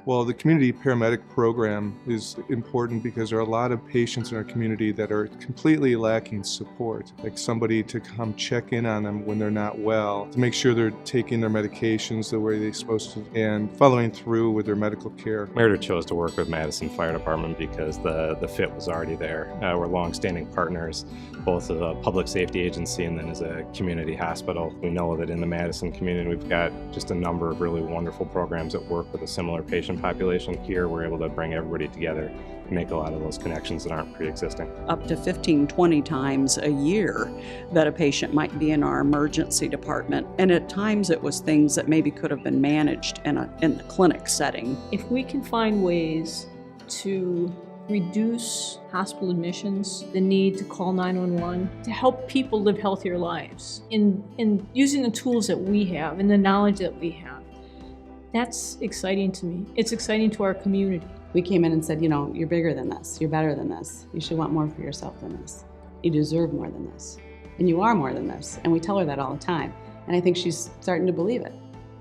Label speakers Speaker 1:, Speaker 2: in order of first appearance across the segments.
Speaker 1: Well, the Community Paramedic Program is important because there are a lot of patients in our community that are completely lacking support, like somebody to come check in on them when they're not well, to make sure they're taking their medications the way they're supposed to, and following through with their medical care.
Speaker 2: Meredith chose to work with Madison Fire Department because the fit was already there. We're long-standing partners, both as a public safety agency and then as a community hospital. We know that in the Madison community we've got just a number of really wonderful programs that work with a similar patient population. Here we're able to bring everybody together and make a lot of those connections that aren't pre-existing.
Speaker 3: Up to 15-20 times a year that a patient might be in our emergency department, and at times it was things that maybe could have been managed in the clinic setting.
Speaker 4: If we can find ways to reduce hospital admissions, the need to call 911, to help people live healthier lives, in using the tools that we have and the knowledge that we have, that's exciting to me. It's exciting to our community.
Speaker 5: We came in and said, you know, you're bigger than this, you're better than this, you should want more for yourself than this, you deserve more than this, and you are more than this. And we tell her that all the time, and I think she's starting to believe it.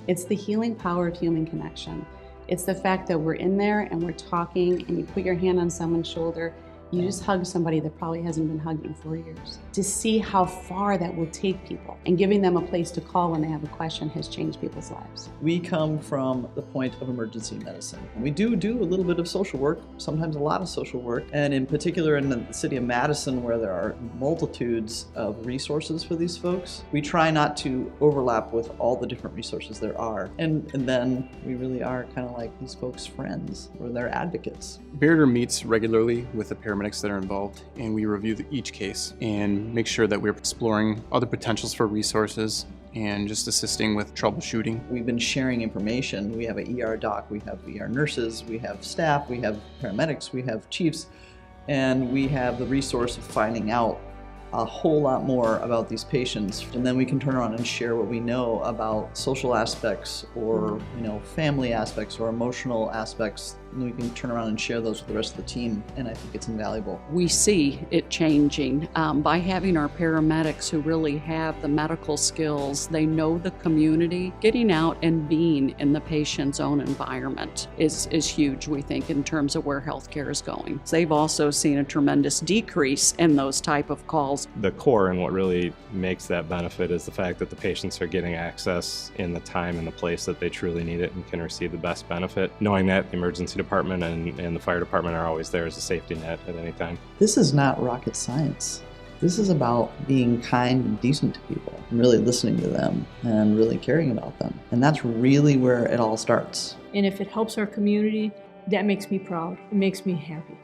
Speaker 5: It's the healing power of human connection. It's the fact that we're in there and we're talking, and you put your hand on someone's shoulder, you just hug somebody that probably hasn't been hugged in 4 years. To see how far that will take people, and giving them a place to call when they have a question has changed people's lives.
Speaker 6: We come from the point of emergency medicine. We do a little bit of social work, sometimes a lot of social work, and in particular in the city of Madison, where there are multitudes of resources for these folks, we try not to overlap with all the different resources there are. And then we really are kind of like these folks' friends, or their advocates.
Speaker 7: Barrier meets regularly with the paramedics that are involved, and we review each case and make sure that we're exploring other potentials for resources and just assisting with troubleshooting.
Speaker 6: We've been sharing information. We have an ER doc, we have ER nurses, we have staff, we have paramedics, we have chiefs, and we have the resource of finding out a whole lot more about these patients, and then we can turn around and share what we know about social aspects, or family aspects, or emotional aspects. And we can turn around and share those with the rest of the team, and I think it's invaluable.
Speaker 3: We see it changing by having our paramedics who really have the medical skills. They know the community. Getting out and being in the patient's own environment is huge, we think, in terms of where healthcare is going. They've also seen a tremendous decrease in those type of calls.
Speaker 2: The core and what really makes that benefit is the fact that the patients are getting access in the time and the place that they truly need it and can receive the best benefit, knowing that the emergency department and the fire department are always there as a safety net at any time.
Speaker 6: This is not rocket science. This is about being kind and decent to people, and really listening to them, and really caring about them. And that's really where it all starts.
Speaker 4: And if it helps our community, that makes me proud. It makes me happy.